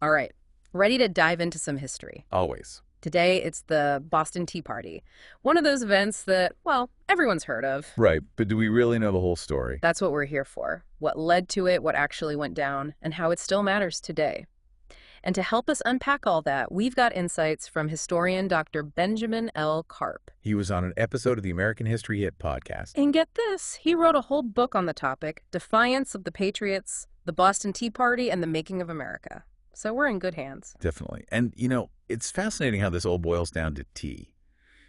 All right, ready to dive into some history. Always. Today, it's the Boston Tea Party, one of those events that, well, everyone's heard of. Right, but do we really know the whole story? That's what we're here for, what led to it, what actually went down, and how it still matters today. And to help us unpack all that, we've got insights from historian Dr. Benjamin L. Karp. He was on an episode of the American History Hit podcast. And get this, he wrote a whole book on the topic, Defiance of the Patriots, the Boston Tea Party, and the Making of America. So we're in good hands. Definitely. And, it's fascinating how this all boils down to tea.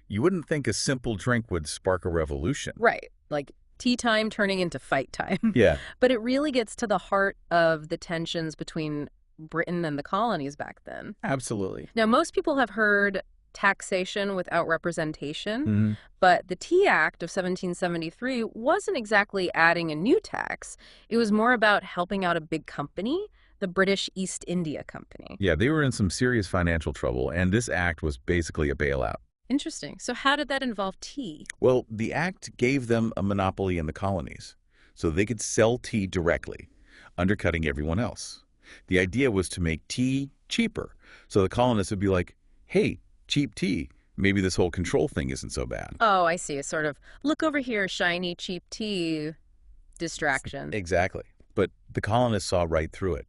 You wouldn't think a simple drink would spark a revolution. Right, like tea time turning into fight time. Yeah. But it really gets to the heart of the tensions between Britain and the colonies back then. Absolutely. Now, most people have heard taxation without representation, Hmm. but the Tea Act of 1773 wasn't exactly adding a new tax. It was more about helping out a big company, the British East India Company. Yeah, they were in some serious financial trouble, and this act was basically a bailout. Interesting. So how did that involve tea? Well, the act gave them a monopoly in the colonies, so they could sell tea directly, undercutting everyone else. The idea was to make tea cheaper, so the colonists would be like, hey, cheap tea. Maybe this whole control thing isn't so bad. Oh, I see. A sort of, look over here, shiny, cheap tea distraction. Exactly. But the colonists saw right through it.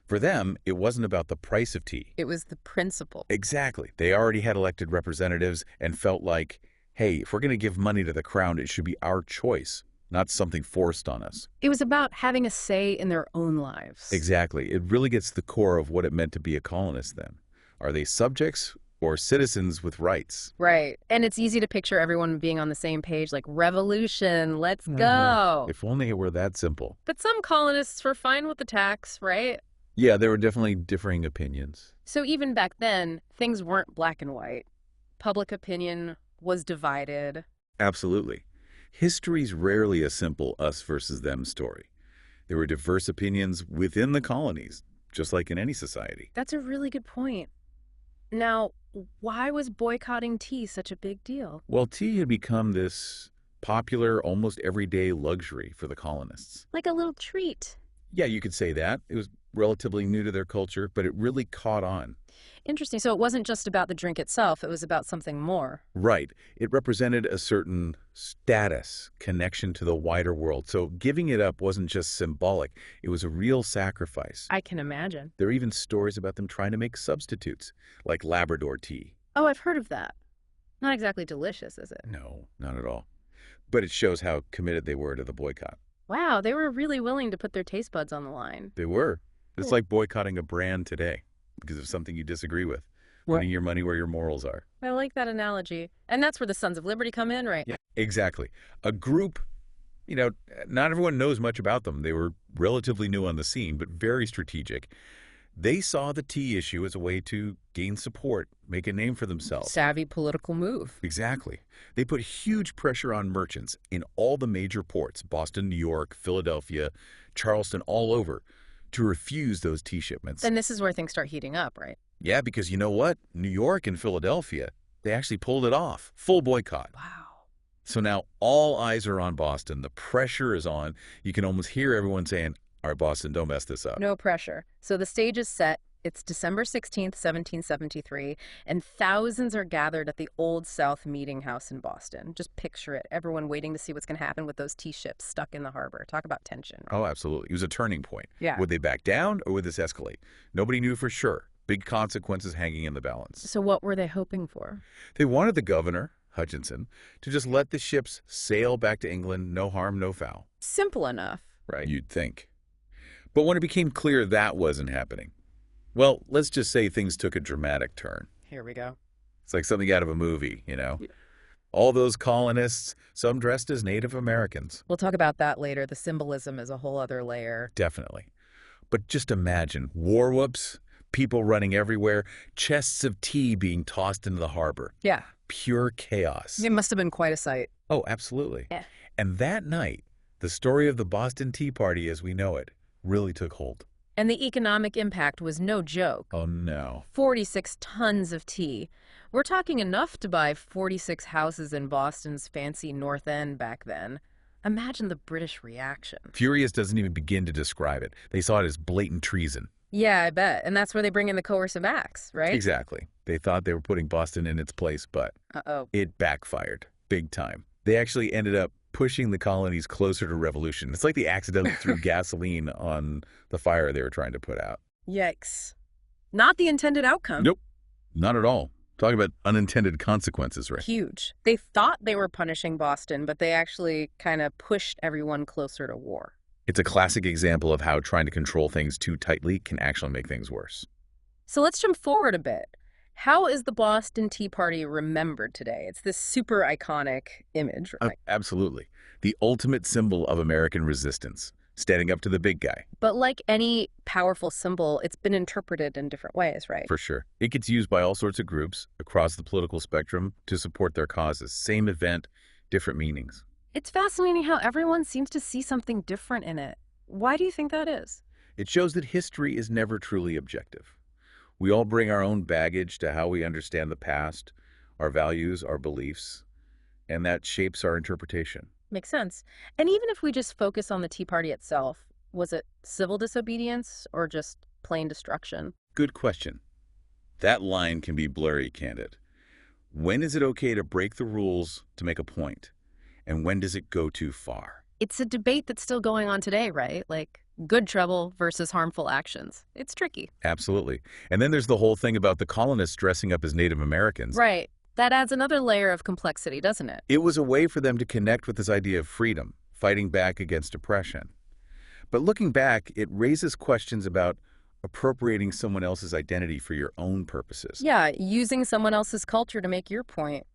For them, it wasn't about the price of tea. It was the principle. Exactly. They already had elected representatives and felt like, hey, if we're going to give money to the crown, it should be our choice, not something forced on us. It was about having a say in their own lives. Exactly. It really gets to the core of what it meant to be a colonist then. Are they subjects or citizens with rights? Right. And it's easy to picture everyone being on the same page, like, revolution, let's go. If only it were that simple. But some colonists were fine with the tax, right? Yeah, there were definitely differing opinions. So even back then, things weren't black and white. Public opinion was divided. Absolutely. History's rarely a simple us versus them story. There were diverse opinions within the colonies, just like in any society. That's a really good point. Now, why was boycotting tea such a big deal? Well, tea had become this popular, almost everyday luxury for the colonists. Like a little treat. Yeah, you could say that. It was relatively new to their culture, but it really caught on. Interesting. So it wasn't just about the drink itself, it was about something more. Right. It represented a certain status, connection to the wider world. So giving it up wasn't just symbolic. It was a real sacrifice. I can imagine. There are even stories about them trying to make substitutes, like Labrador tea. Oh, I've heard of that. Not exactly delicious, is it? No, not at all. But it shows how committed they were to the boycott. Wow, they were really willing to put their taste buds on the line. They were. It's Cool. like boycotting a brand today because of something you disagree with. Putting your money where your morals are. I like that analogy. And that's where the Sons of Liberty come in, right? Yeah, exactly. A group, not everyone knows much about them. They were relatively new on the scene, but very strategic. They saw the tea issue as a way to gain support, make a name for themselves. Savvy political move. Exactly. They put huge pressure on merchants in all the major ports, Boston, New York, Philadelphia, Charleston, all over, to refuse those tea shipments. And this is where things start heating up, right? Yeah, because you know what? New York and Philadelphia, they actually pulled it off. Full boycott. Wow. So now all eyes are on Boston. The pressure is on. You can almost hear everyone saying, all right, Boston, don't mess this up. No pressure. So the stage is set. It's December 16th, 1773, and thousands are gathered at the Old South Meeting House in Boston. Just picture it. Everyone waiting to see what's going to happen with those tea ships stuck in the harbor. Talk about tension. Oh, absolutely. It was a turning point. Yeah. Would they back down or would this escalate? Nobody knew for sure. Big consequences hanging in the balance. So what were they hoping for? They wanted the governor, Hutchinson, to just let the ships sail back to England, no harm, no foul. Simple enough. Right. You'd think. But when it became clear that wasn't happening, well, let's just say things took a dramatic turn. Here we go. It's like something out of a movie, All those colonists, some dressed as Native Americans. We'll talk about that later. The symbolism is a whole other layer. Definitely. But just imagine war whoops, people running everywhere, chests of tea being tossed into the harbor. Yeah. Pure chaos. It must have been quite a sight. Oh, absolutely. Yeah. And that night, the story of the Boston Tea Party as we know it really took hold. And the economic impact was no joke. Oh, no. 46 tons of tea. We're talking enough to buy 46 houses in Boston's fancy North End back then. Imagine the British reaction. Furious doesn't even begin to describe it. They saw it as blatant treason. Yeah, I bet. And that's where they bring in the coercive acts, right? Exactly. They thought they were putting Boston in its place, but Uh-oh. it backfired big time. They actually ended up pushing the colonies closer to revolution. It's like they accidentally threw gasoline on the fire they were trying to put out. Yikes. Not the intended outcome. Nope, not at all. Talk about unintended consequences, right? Huge. They thought they were punishing Boston, but they actually kind of pushed everyone closer to war. It's a classic example of how trying to control things too tightly can actually make things worse. So let's jump forward a bit. How is the Boston Tea Party remembered today? It's this super iconic image, right? Absolutely. The ultimate symbol of American resistance, standing up to the big guy, But like any powerful symbol, it's been interpreted in different ways, right? for sure. It gets used by all sorts of groups across the political spectrum to support their causes. Same event, different meanings. It's fascinating how everyone seems to see something different in it. Why do you think that is? It shows that history is never truly objective. We all bring our own baggage to how we understand the past, our values, our beliefs, and that shapes our interpretation. Makes sense. And even if we just focus on the Tea Party itself, was it civil disobedience or just plain destruction? Good question. That line can be blurry, Candid. When is it okay to break the rules to make a point? And when does it go too far? It's a debate that's still going on today, right? Like good trouble versus harmful actions. It's tricky. Absolutely. And then there's the whole thing about the colonists dressing up as Native Americans. Right. That adds another layer of complexity, doesn't it? It was a way for them to connect with this idea of freedom, fighting back against oppression. But looking back, it raises questions about appropriating someone else's identity for your own purposes. Yeah, using someone else's culture to make your point.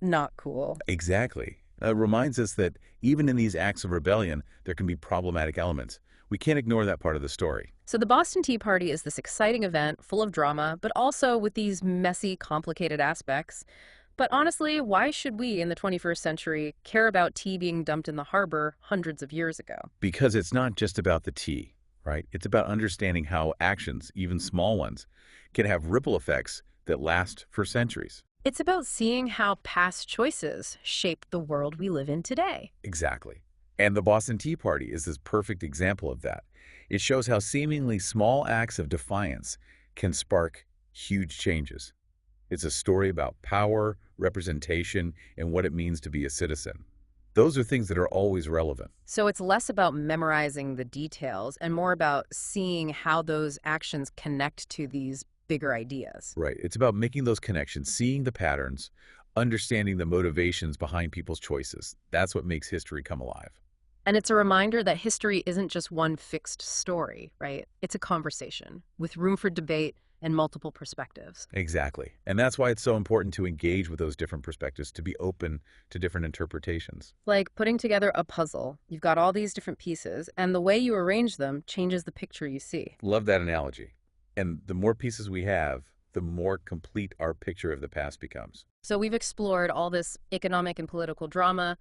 Not cool. Exactly. It reminds us that even in these acts of rebellion, there can be problematic elements. We can't ignore that part of the story. So the Boston Tea Party is this exciting event full of drama, but also with these messy, complicated aspects. But honestly, why should we in the 21st century care about tea being dumped in the harbor hundreds of years ago? Because it's not just about the tea, right? It's about understanding how actions, even small ones, can have ripple effects that last for centuries. It's about seeing how past choices shape the world we live in today. Exactly. And the Boston Tea Party is this perfect example of that. It shows how seemingly small acts of defiance can spark huge changes. It's a story about power, representation, and what it means to be a citizen. Those are things that are always relevant. So it's less about memorizing the details and more about seeing how those actions connect to these bigger ideas. Right. It's about making those connections, seeing the patterns, understanding the motivations behind people's choices. That's what makes history come alive. And it's a reminder that history isn't just one fixed story, right? It's a conversation with room for debate and multiple perspectives. Exactly. And that's why it's so important to engage with those different perspectives, to be open to different interpretations. Like putting together a puzzle. You've got all these different pieces, and the way you arrange them changes the picture you see. Love that analogy. And the more pieces we have, the more complete our picture of the past becomes. So we've explored all this economic and political drama,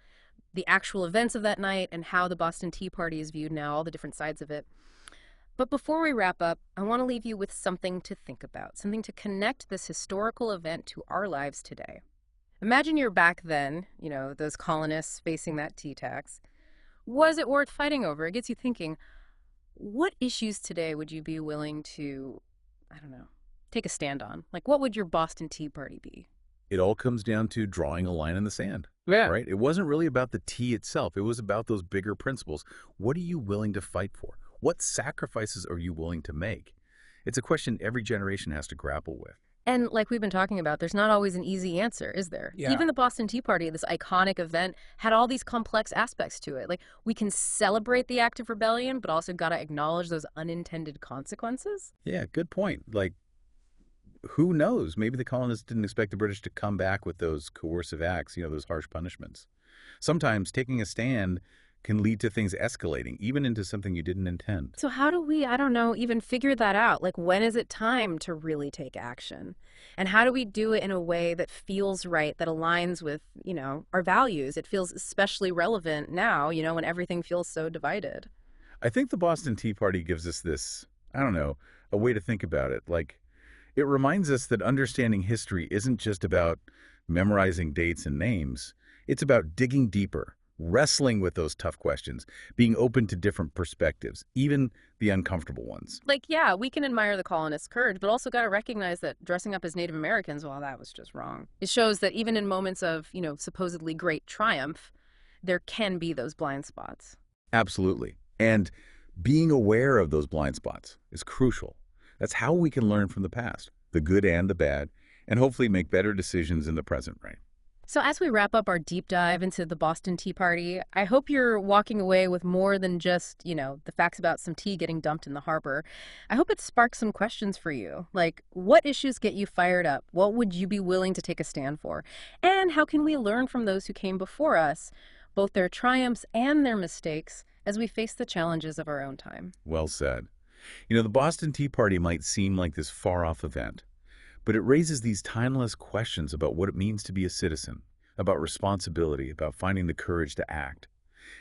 the actual events of that night, and how the Boston Tea Party is viewed now, all the different sides of it. But before we wrap up, I want to leave you with something to think about, something to connect this historical event to our lives today. Imagine you're back then, those colonists facing that tea tax. Was it worth fighting over? It gets you thinking, what issues today would you be willing to, I don't know, take a stand on? Like, what would your Boston Tea Party be? It all comes down to drawing a line in the sand. Yeah. Right? It wasn't really about the tea itself. It was about those bigger principles. What are you willing to fight for? What sacrifices are you willing to make? It's a question every generation has to grapple with. And like we've been talking about, there's not always an easy answer, is there? Yeah. Even the Boston Tea Party, this iconic event, had all these complex aspects to it. Like, we can celebrate the act of rebellion, but also got to acknowledge those unintended consequences. Yeah, good point. Like, who knows? Maybe the colonists didn't expect the British to come back with those coercive acts, those harsh punishments. Sometimes taking a stand can lead to things escalating, even into something you didn't intend. So how do we, I don't know, even figure that out? Like, when is it time to really take action? And how do we do it in a way that feels right, that aligns with, our values? It feels especially relevant now, when everything feels so divided. I think the Boston Tea Party gives us this, I don't know, a way to think about it. Like, it reminds us that understanding history isn't just about memorizing dates and names. It's about digging deeper, wrestling with those tough questions, being open to different perspectives, even the uncomfortable ones. Like, yeah, we can admire the colonists' courage, but also got to recognize that dressing up as Native Americans, well, that was just wrong. It shows that even in moments of, supposedly great triumph, there can be those blind spots. Absolutely. And being aware of those blind spots is crucial. That's how we can learn from the past, the good and the bad, and hopefully make better decisions in the present, right? So, as we wrap up our deep dive into the Boston Tea Party, I hope you're walking away with more than just, the facts about some tea getting dumped in the harbor. I hope it sparks some questions for you. Like, what issues get you fired up? What would you be willing to take a stand for? And how can we learn from those who came before us, both their triumphs and their mistakes, as we face the challenges of our own time? Well said. The Boston Tea Party might seem like this far-off event, but it raises these timeless questions about what it means to be a citizen, about responsibility, about finding the courage to act.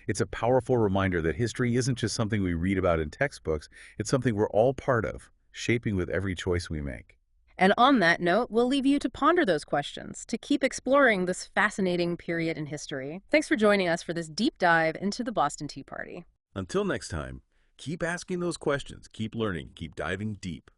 It's a powerful reminder that history isn't just something we read about in textbooks, it's something we're all part of, shaping with every choice we make. And on that note, we'll leave you to ponder those questions, to keep exploring this fascinating period in history. Thanks for joining us for this deep dive into the Boston Tea Party. Until next time, keep asking those questions, keep learning, keep diving deep.